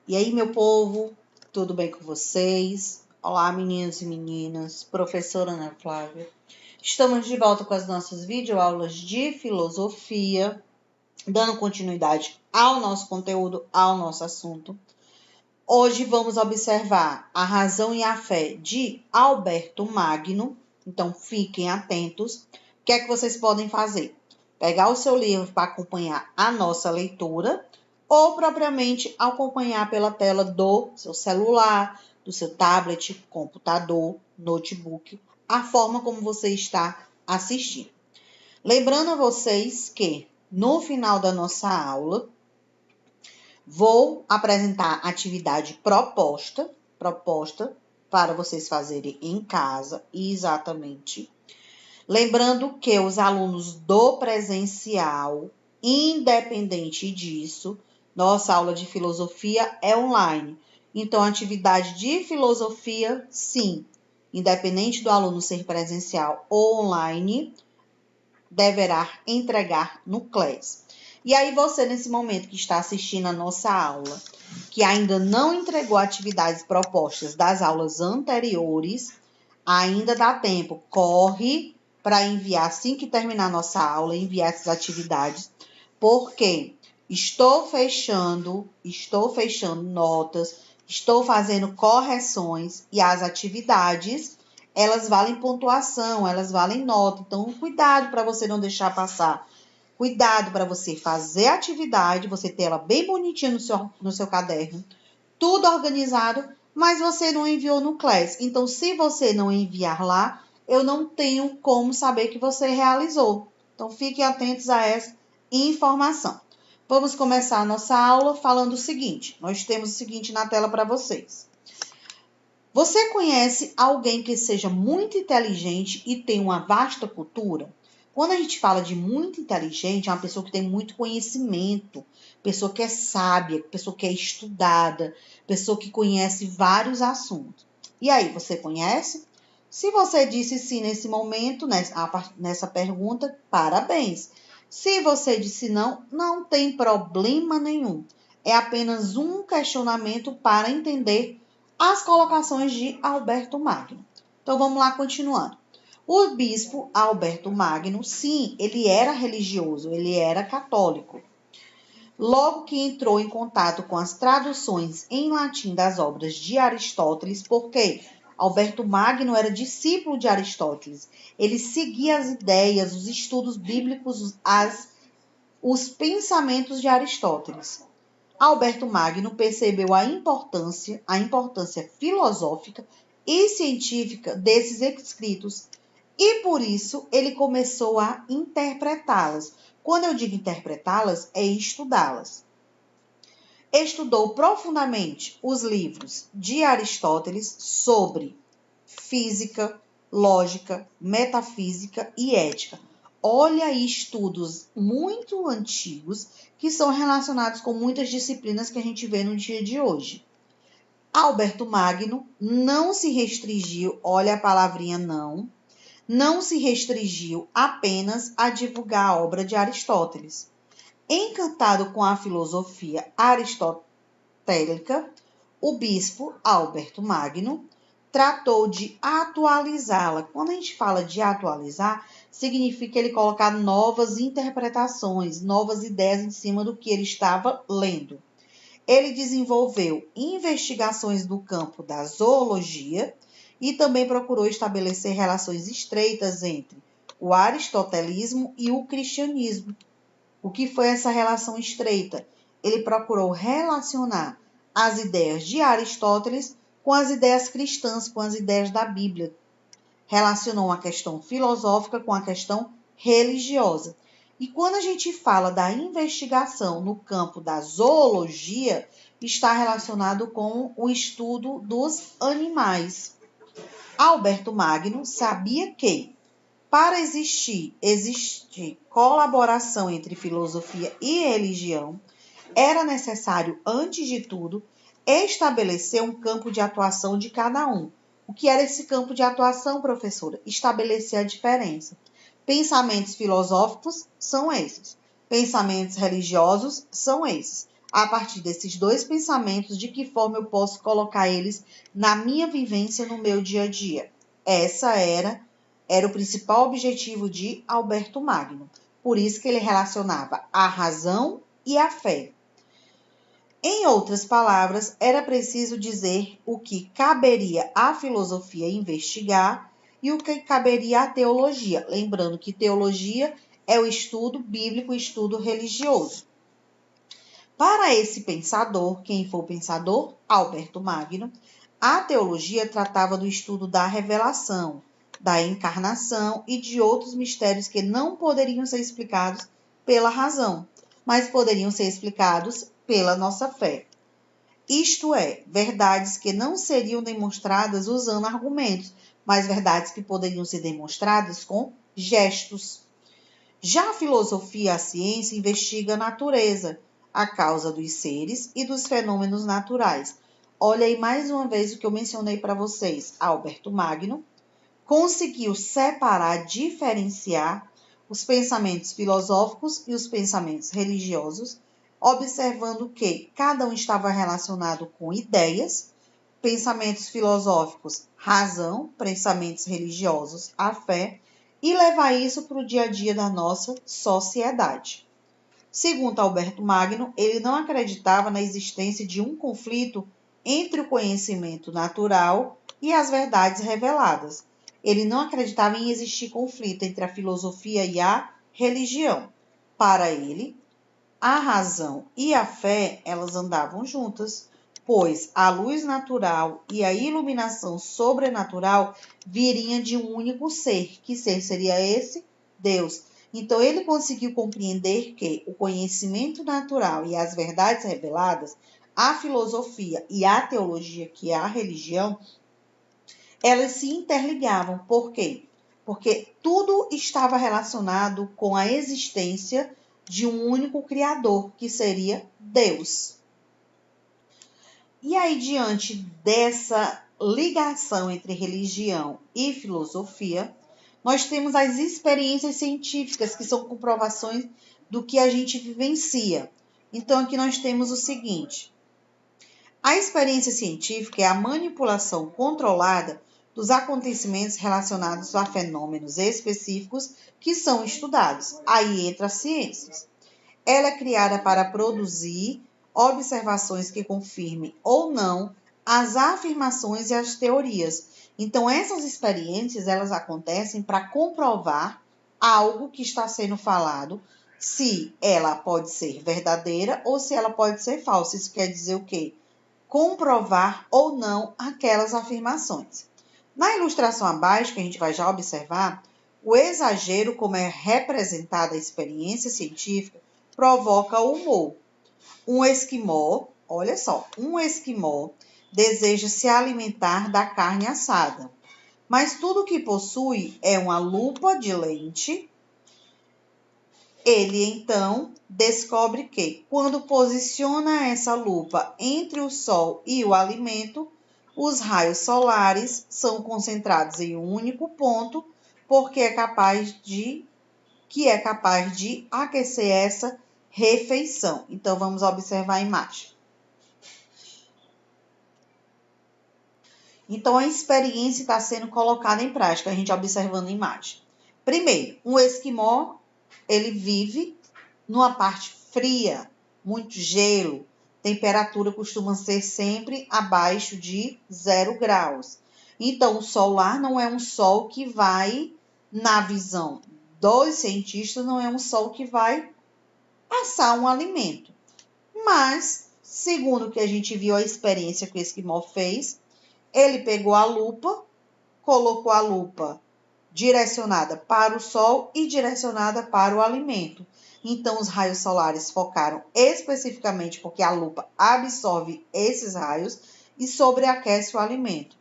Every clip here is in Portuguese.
E aí, meu povo, tudo bem com vocês? Olá, meninos e meninas, professora Ana Flávia. Estamos de volta com as nossas videoaulas de filosofia, dando continuidade ao nosso conteúdo, ao nosso assunto. Hoje vamos observar A Razão e a Fé de Alberto Magno, então fiquem atentos. O que é que vocês podem fazer? Pegar o seu livro para acompanhar a nossa leitura, ou propriamente acompanhar pela tela do seu celular, do seu tablet, computador, notebook, a forma como você está assistindo. Lembrando a vocês que no final da nossa aula, vou apresentar a atividade proposta para vocês fazerem em casa, exatamente. Lembrando que os alunos do presencial, independente disso, nossa aula de filosofia é online. Então, a atividade de filosofia, sim, independente do aluno ser presencial ou online, deverá entregar no CLES. E aí, você, nesse momento que está assistindo a nossa aula, que ainda não entregou atividades propostas das aulas anteriores, ainda dá tempo. Corre para enviar, assim que terminar a nossa aula, enviar essas atividades, porque estou fechando notas, estou fazendo correções e as atividades, elas valem pontuação, elas valem nota. Então, cuidado para você não deixar passar. Cuidado para você fazer a atividade, você ter ela bem bonitinha no seu caderno, tudo organizado, mas você não enviou no CLES. Então, se você não enviar lá, eu não tenho como saber que você realizou. Então, fiquem atentos a essa informação. Vamos começar a nossa aula falando o seguinte. Nós temos o seguinte na tela para vocês. Você conhece alguém que seja muito inteligente e tem uma vasta cultura? Quando a gente fala de muito inteligente, é uma pessoa que tem muito conhecimento, pessoa que é sábia, pessoa que é estudada, pessoa que conhece vários assuntos. E aí, você conhece? Se você disse sim nesse momento, nessa pergunta, parabéns. Se você disse não, não tem problema nenhum. É apenas um questionamento para entender as colocações de Alberto Magno. Então, vamos lá, continuando. O bispo Alberto Magno, sim, ele era religioso, ele era católico. Logo que entrou em contato com as traduções em latim das obras de Aristóteles, porque Alberto Magno era discípulo de Aristóteles, ele seguia as ideias, os estudos bíblicos, os pensamentos de Aristóteles. Alberto Magno percebeu a importância filosófica e científica desses escritos e, por isso, ele começou a interpretá-las. Quando eu digo interpretá-las, é estudá-las. Estudou profundamente os livros de Aristóteles sobre física, lógica, metafísica e ética. Olha aí estudos muito antigos que são relacionados com muitas disciplinas que a gente vê no dia de hoje. Alberto Magno não se restringiu, olha a palavrinha não se restringiu apenas a divulgar a obra de Aristóteles. Encantado com a filosofia aristotélica, o bispo Alberto Magno tratou de atualizá-la. Quando a gente fala de atualizar, significa ele colocar novas interpretações, novas ideias em cima do que ele estava lendo. Ele desenvolveu investigações no campo da zoologia e também procurou estabelecer relações estreitas entre o aristotelismo e o cristianismo. O que foi essa relação estreita? Ele procurou relacionar as ideias de Aristóteles com as ideias cristãs, com as ideias da Bíblia. Relacionou a questão filosófica com a questão religiosa. E quando a gente fala da investigação no campo da zoologia, está relacionado com o estudo dos animais. Alberto Magno sabia que, para existir colaboração entre filosofia e religião, era necessário, antes de tudo, estabelecer um campo de atuação de cada um. O que era esse campo de atuação, professora? Estabelecer a diferença. Pensamentos filosóficos são esses. Pensamentos religiosos são esses. a partir desses dois pensamentos, de que forma eu posso colocar eles na minha vivência, no meu dia a dia. Essa era o principal objetivo de Alberto Magno. Por isso que ele relacionava a razão e a fé. Em outras palavras, era preciso dizer o que caberia à filosofia investigar e o que caberia à teologia. Lembrando que teologia é o estudo bíblico, o estudo religioso. Para esse pensador, quem foi o pensador? Alberto Magno, a teologia tratava do estudo da revelação, da encarnação e de outros mistérios que não poderiam ser explicados pela razão, mas poderiam ser explicados pela nossa fé. Isto é, verdades que não seriam demonstradas usando argumentos, mas verdades que poderiam ser demonstradas com gestos. Já a filosofia, a ciência, investiga a natureza, a causa dos seres e dos fenômenos naturais. Olha aí mais uma vez o que eu mencionei para vocês. Alberto Magno conseguiu separar, diferenciar os pensamentos filosóficos e os pensamentos religiosos, observando que cada um estava relacionado com ideias, pensamentos filosóficos, razão, pensamentos religiosos, a fé, e levar isso para o dia a dia da nossa sociedade. Segundo Alberto Magno, ele não acreditava na existência de um conflito entre o conhecimento natural e as verdades reveladas. Ele não acreditava em existir conflito entre a filosofia e a religião. Para ele, a razão e a fé, elas andavam juntas, pois a luz natural e a iluminação sobrenatural viriam de um único ser. Que ser seria esse? Deus. Então, ele conseguiu compreender que o conhecimento natural e as verdades reveladas, a filosofia e a teologia, que é a religião, elas se interligavam. Por quê? Porque tudo estava relacionado com a existência de um único Criador, que seria Deus. E aí, diante dessa ligação entre religião e filosofia, nós temos as experiências científicas, que são comprovações do que a gente vivencia. Então, aqui nós temos o seguinte: a experiência científica é a manipulação controlada dos acontecimentos relacionados a fenômenos específicos que são estudados. Aí entra as ciências. Ela é criada para produzir observações que confirmem ou não as afirmações e as teorias. Então, essas experiências, elas acontecem para comprovar algo que está sendo falado, se ela pode ser verdadeira ou se ela pode ser falsa. Isso quer dizer o quê? Comprovar ou não aquelas afirmações. Na ilustração abaixo, que a gente vai já observar, o exagero, como é representada a experiência científica, provoca humor. Um esquimó, olha só, um esquimó deseja se alimentar da carne assada, mas tudo que possui é uma lupa de lente. Ele, então, descobre que, quando posiciona essa lupa entre o sol e o alimento, os raios solares são concentrados em um único ponto, porque é capaz de aquecer essa refeição. Então, vamos observar a imagem. Então, a experiência está sendo colocada em prática, a gente observando a imagem. Primeiro, um esquimó, ele vive numa parte fria, muito gelo, temperatura costuma ser sempre abaixo de 0 graus. Então, o sol lá não é um sol que vai, na visão dos cientistas, não é um sol que vai assar um alimento. Mas, segundo o que a gente viu, a experiência que o esquimó fez, ele pegou a lupa, colocou a lupa direcionada para o sol e direcionada para o alimento. Então, os raios solares focaram especificamente porque a lupa absorve esses raios e sobreaquece o alimento.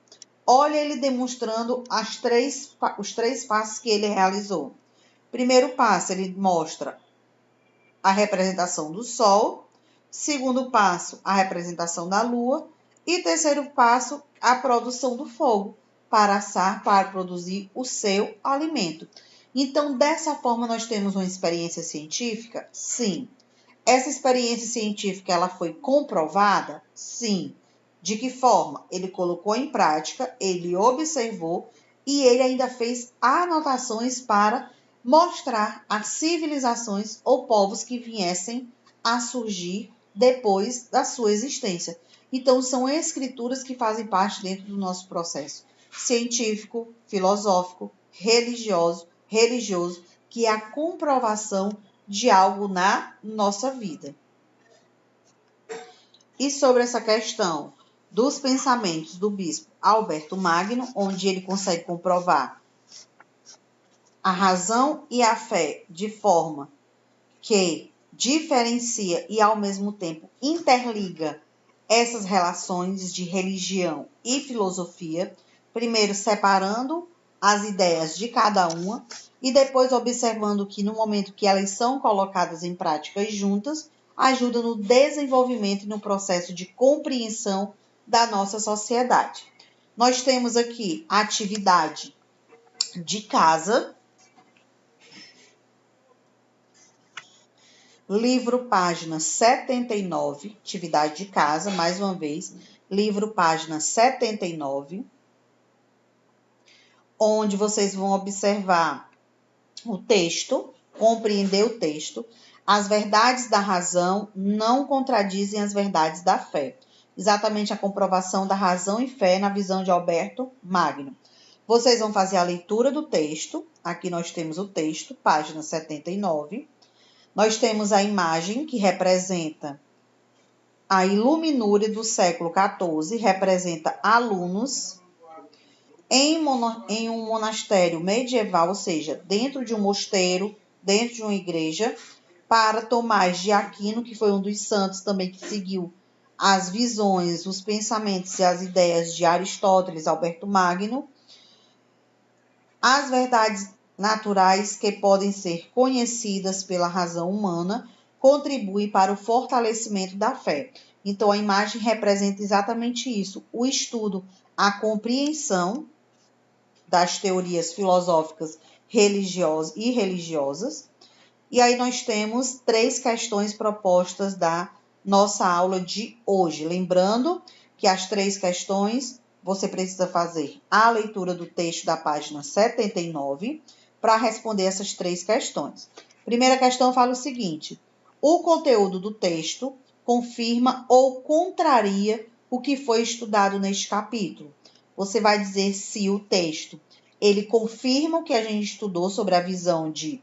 Olha ele demonstrando os três passos que ele realizou. Primeiro passo, ele mostra a representação do sol. Segundo passo, a representação da lua. E terceiro passo, a produção do fogo para assar, para produzir o seu alimento. Então, dessa forma, nós temos uma experiência científica? Sim. Essa experiência científica ela foi comprovada? Sim. De que forma? Ele colocou em prática, ele observou e ele ainda fez anotações para mostrar as civilizações ou povos que viessem a surgir depois da sua existência. Então, são escrituras que fazem parte dentro do nosso processo científico, filosófico, religioso, que é a comprovação de algo na nossa vida. E sobre essa questão dos pensamentos do bispo Alberto Magno, onde ele consegue comprovar a razão e a fé de forma que diferencia e, ao mesmo tempo, interliga essas relações de religião e filosofia, primeiro separando as ideias de cada uma e depois observando que no momento que elas são colocadas em práticas juntas, ajuda no desenvolvimento e no processo de compreensão da nossa sociedade. Nós temos aqui a atividade de casa, livro página 79, atividade de casa, mais uma vez, livro página 79, onde vocês vão observar o texto, compreender o texto. As verdades da razão não contradizem as verdades da fé. Exatamente a comprovação da razão e fé na visão de Alberto Magno. Vocês vão fazer a leitura do texto. Aqui nós temos o texto, página 79. Nós temos a imagem que representa a iluminúria do século XIV, representa alunos em um monastério medieval, ou seja, dentro de um mosteiro, dentro de uma igreja, para Tomás de Aquino, que foi um dos santos também que seguiu as visões, os pensamentos e as ideias de Aristóteles, Alberto Magno, as verdades naturais que podem ser conhecidas pela razão humana contribuem para o fortalecimento da fé. Então, a imagem representa exatamente isso, o estudo, a compreensão das teorias filosóficas e religiosas. E aí nós temos 3 questões propostas da nossa aula de hoje. Lembrando que as 3 questões você precisa fazer a leitura do texto da página 79 para responder essas 3 questões. Primeira questão fala o seguinte: o conteúdo do texto confirma ou contraria o que foi estudado neste capítulo. Você vai dizer se o texto ele confirma o que a gente estudou sobre a visão de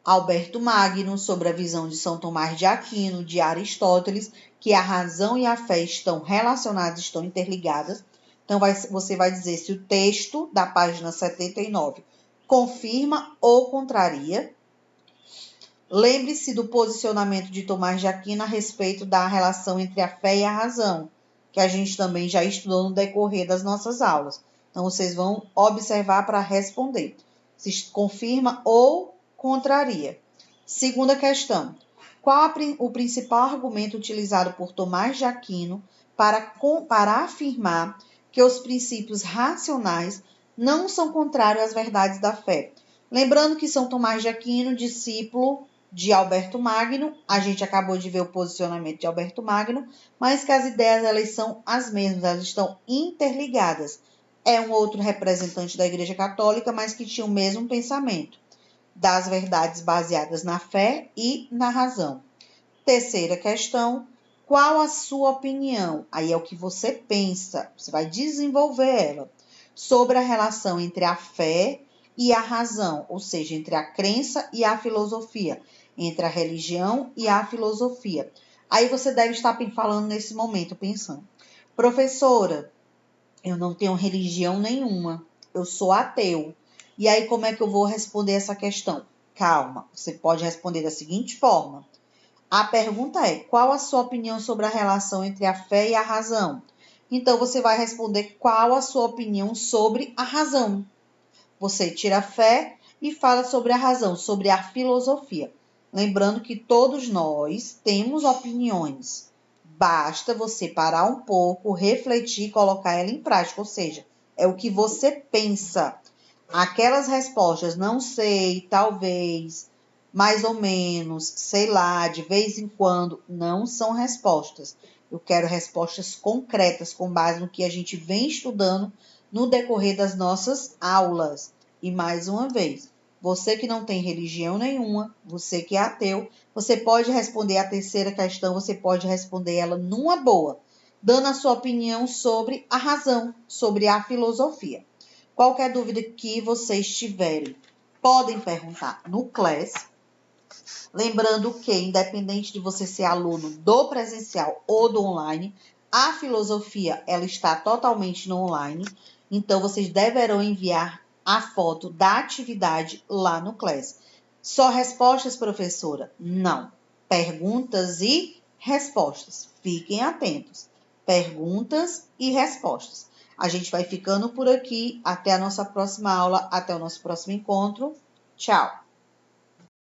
Alberto Magno, sobre a visão de São Tomás de Aquino, de Aristóteles, que a razão e a fé estão relacionadas, estão interligadas. Então, você vai dizer se o texto da página 79 confirma ou contraria. Lembre-se do posicionamento de Tomás de Aquino a respeito da relação entre a fé e a razão, que a gente também já estudou no decorrer das nossas aulas. Então, vocês vão observar para responder se confirma ou contraria. Segunda questão: qual o principal argumento utilizado por Tomás de Aquino para afirmar que os princípios racionais não são contrários às verdades da fé? Lembrando que São Tomás de Aquino, discípulo de Alberto Magno, a gente acabou de ver o posicionamento de Alberto Magno, mas que as ideias elas são as mesmas, elas estão interligadas. É um outro representante da Igreja Católica, mas que tinha o mesmo pensamento das verdades baseadas na fé e na razão. Terceira questão: qual a sua opinião? Aí é o que você pensa, você vai desenvolver ela, sobre a relação entre a fé e a razão, ou seja, entre a crença e a filosofia, entre a religião e a filosofia. Aí você deve estar falando nesse momento, pensando: professora, eu não tenho religião nenhuma, eu sou ateu. E aí, como é que eu vou responder essa questão? Calma, você pode responder da seguinte forma. A pergunta é: qual a sua opinião sobre a relação entre a fé e a razão? Então, você vai responder qual a sua opinião sobre a razão. Você tira a fé e fala sobre a razão, sobre a filosofia. Lembrando que todos nós temos opiniões. Basta você parar um pouco, refletir e colocar ela em prática. Ou seja, é o que você pensa. Aquelas respostas, não sei, talvez, mais ou menos, sei lá, de vez em quando, não são respostas. Eu quero respostas concretas com base no que a gente vem estudando no decorrer das nossas aulas. E mais uma vez, você que não tem religião nenhuma, você que é ateu, você pode responder a terceira questão, você pode responder ela numa boa, dando a sua opinião sobre a razão, sobre a filosofia. Qualquer dúvida que vocês tiverem, podem perguntar no Class. Lembrando que, independente de você ser aluno do presencial ou do online, a filosofia ela está totalmente no online. Então, vocês deverão enviar a foto da atividade lá no Class. Só respostas, professora? Não. Perguntas e respostas. Fiquem atentos. Perguntas e respostas. A gente vai ficando por aqui. Até a nossa próxima aula. Até o nosso próximo encontro. Tchau!